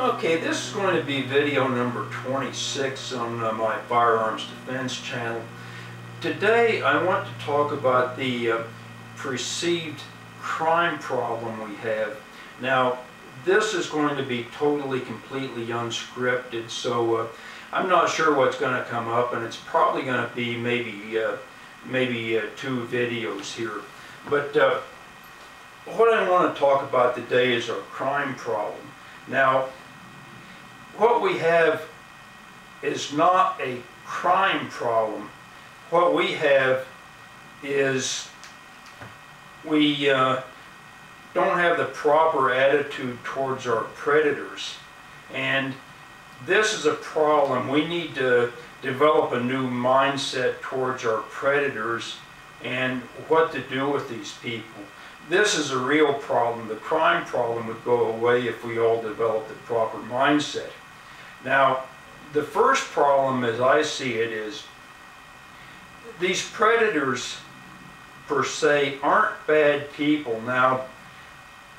Okay, this is going to be video number 26 on my firearms defense channel. Today I want to talk about the perceived crime problem we have. Now, this is going to be totally, completely unscripted, so I'm not sure what's going to come up, and it's probably going to be maybe two videos here. But what I want to talk about today is our crime problem. Now, what we have is not a crime problem. What we have is we don't have the proper attitude towards our predators. And this is a problem. We need to develop a new mindset towards our predators and what to do with these people. This is a real problem. The crime problem would go away if we all developed the proper mindset. Now, the first problem, as I see it, is these predators per se aren't bad people. Now,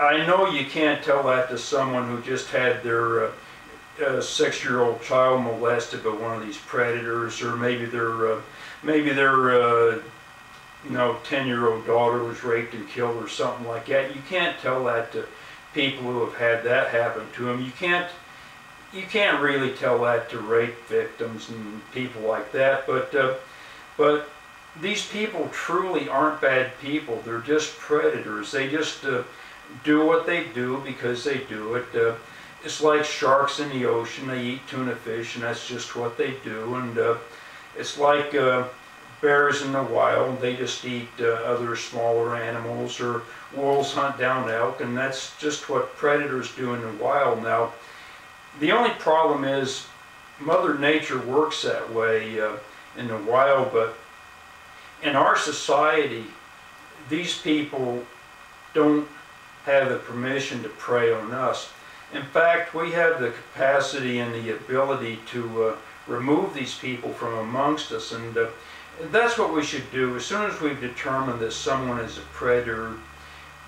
I know you can't tell that to someone who just had their 6-year-old child molested by one of these predators, or maybe their 10-year-old daughter was raped and killed or something like that. You can't tell that to people who have had that happen to them. You can't really tell that to rape victims and people like that. But these people truly aren't bad people. They're just predators. They just do what they do because they do it. It's like sharks in the ocean. They eat tuna fish, and that's just what they do. And it's like bears in the wild. They just eat other smaller animals, or wolves hunt down elk, and that's just what predators do in the wild. Now, the only problem is Mother Nature works that way in the wild, but in our society, these people don't have the permission to prey on us. In fact, we have the capacity and the ability to remove these people from amongst us, and that's what we should do. As soon as we've determined that someone is a predator,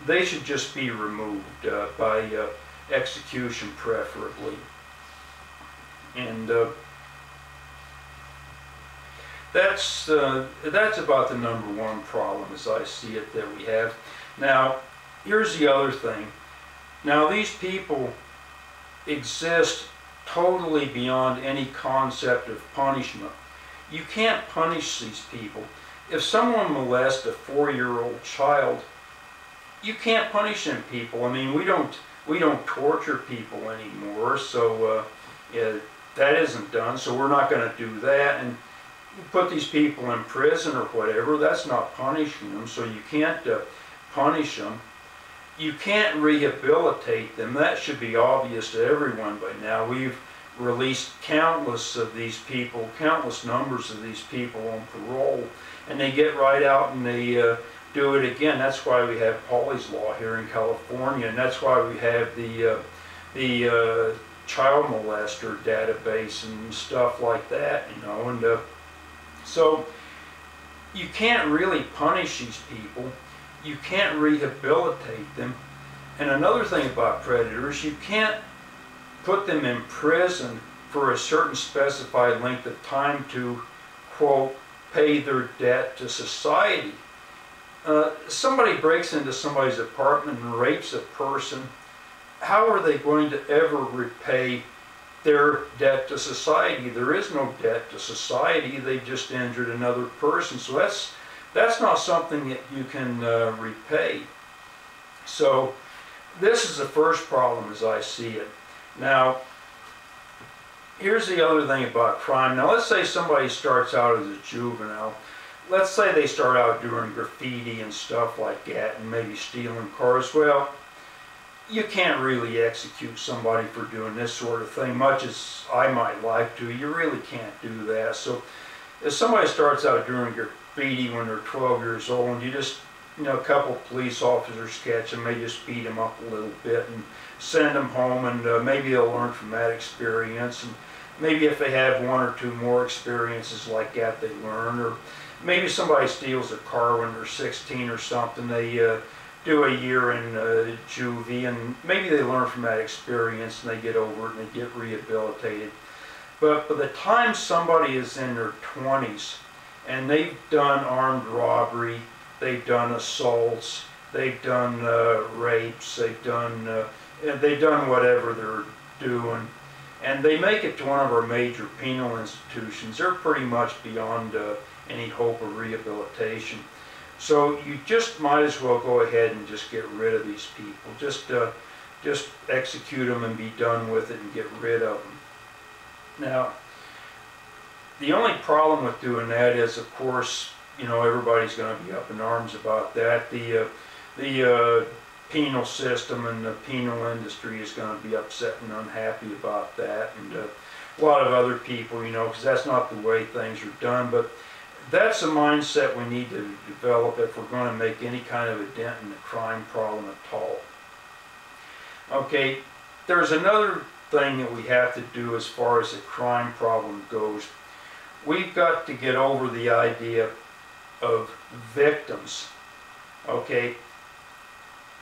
they should just be removed by execution, preferably. And that's about the number one problem, as I see it, that we have. Now, here's the other thing. Now, these people exist totally beyond any concept of punishment. You can't punish these people. If someone molests a 4-year-old child, you can't punish them people. I mean, we don't torture people anymore, so that isn't done. So we're not going to do that. And put these people in prison or whatever. That's not punishing them. So you can't punish them. You can't rehabilitate them. That should be obvious to everyone by now. We've released countless of these people, countless numbers of these people on parole, and they get right out and they do it again. That's why we have Pauley's Law here in California, and that's why we have the child molester database and stuff like that, you know. And so you can't really punish these people. You can't rehabilitate them. And another thing about predators, you can't put them in prison for a certain specified length of time to, quote, pay their debt to society. Somebody breaks into somebody's apartment and rapes a person. How are they going to ever repay their debt to society? There is no debt to society. They just injured another person. So that's not something that you can repay. So this is the first problem as I see it. Now, here's the other thing about crime. Now, let's say somebody starts out as a juvenile. Let's say they start out doing graffiti and stuff like that and maybe stealing cars. Well, you can't really execute somebody for doing this sort of thing, much as I might like to. You really can't do that. So if somebody starts out doing graffiti when they're 12 years old, and you just, a couple of police officers catch them, they just beat them up a little bit and send them home, and maybe they'll learn from that experience. And maybe if they have one or two more experiences like that, they learn. Or maybe somebody steals a car when they're 16 or something. They do a year in juvie, and maybe they learn from that experience and they get over it and they get rehabilitated. But by the time somebody is in their 20s and they've done armed robbery, they've done assaults, they've done rapes, they've done whatever they're doing, and they make it to one of our major penal institutions, they're pretty much beyond any hope of rehabilitation. So you just might as well go ahead and just get rid of these people. Just execute them and be done with it and get rid of them. Now, the only problem with doing that is, of course, you know, everybody's going to be up in arms about that. The penal system and the penal industry is going to be upset and unhappy about that, and a lot of other people, you know, because that's not the way things are done. But that's a mindset we need to develop if we're going to make any kind of a dent in the crime problem at all. Okay, there's another thing that we have to do as far as the crime problem goes. We've got to get over the idea of victims. Okay,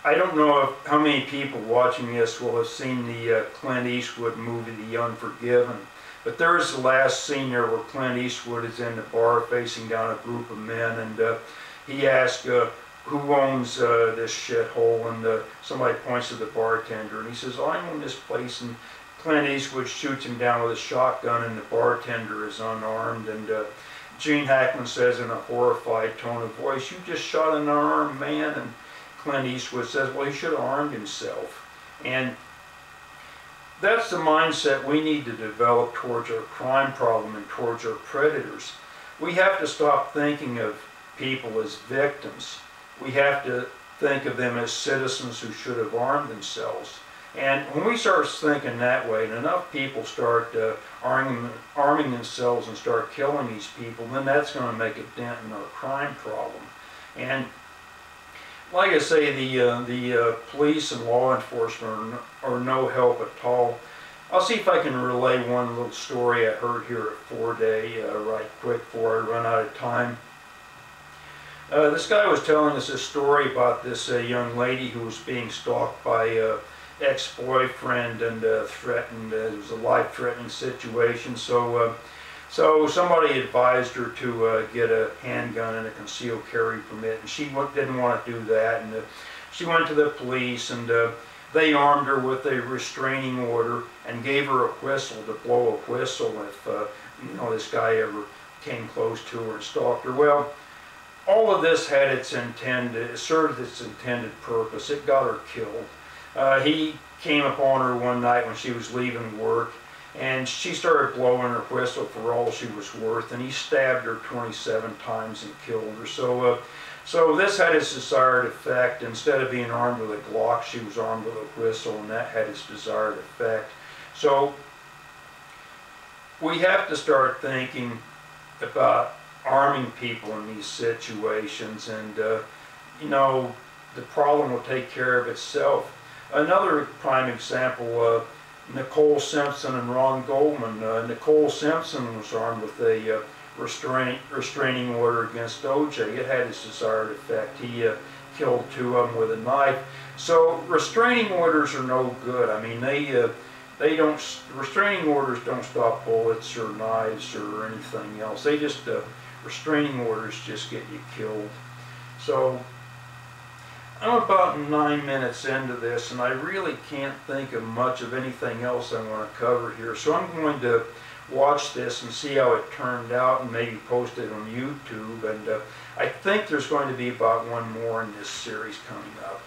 I don't know how many people watching this will have seen the Clint Eastwood movie, The Unforgiven. But there's the last scene there where Clint Eastwood is in the bar facing down a group of men, and he asks, who owns this shithole? And somebody points to the bartender, and he says, I own this place. And Clint Eastwood shoots him down with a shotgun, and the bartender is unarmed. And Gene Hackman says in a horrified tone of voice, you just shot an unarmed man? And Clint Eastwood says, well, he should have armed himself. And that's the mindset we need to develop towards our crime problem and towards our predators. We have to stop thinking of people as victims. We have to think of them as citizens who should have armed themselves. And when we start thinking that way, and enough people start arming themselves and start killing these people, then that's going to make a dent in our crime problem. And like I say, the police and law enforcement are no help at all. I'll see if I can relay one little story I heard here at 4-Day right quick before I run out of time. This guy was telling us a story about this young lady who was being stalked by ex-boyfriend and threatened. It was a life-threatening situation. So somebody advised her to get a handgun and a concealed carry permit, and she didn't want to do that. And she went to the police, and they armed her with a restraining order and gave her a whistle to blow a whistle if you know, this guy ever came close to her and stalked her. Well, all of this had it served its intended purpose. It got her killed. He came upon her one night when she was leaving work, and she started blowing her whistle for all she was worth, and he stabbed her 27 times and killed her. So this had its desired effect. Instead of being armed with a Glock, she was armed with a whistle, and that had its desired effect. So we have to start thinking about arming people in these situations, and you know, the problem will take care of itself. Another prime example, Nicole Simpson and Ron Goldman. Nicole Simpson was armed with a restraining order against O.J. It had its desired effect. He killed 2 of them with a knife. So restraining orders are no good. I mean, restraining orders don't stop bullets or knives or anything else. They just, restraining orders just get you killed. So I'm about 9 minutes into this, and I really can't think of much of anything else I want to cover here. So I'm going to watch this and see how it turned out and maybe post it on YouTube. And I think there's going to be about one more in this series coming up.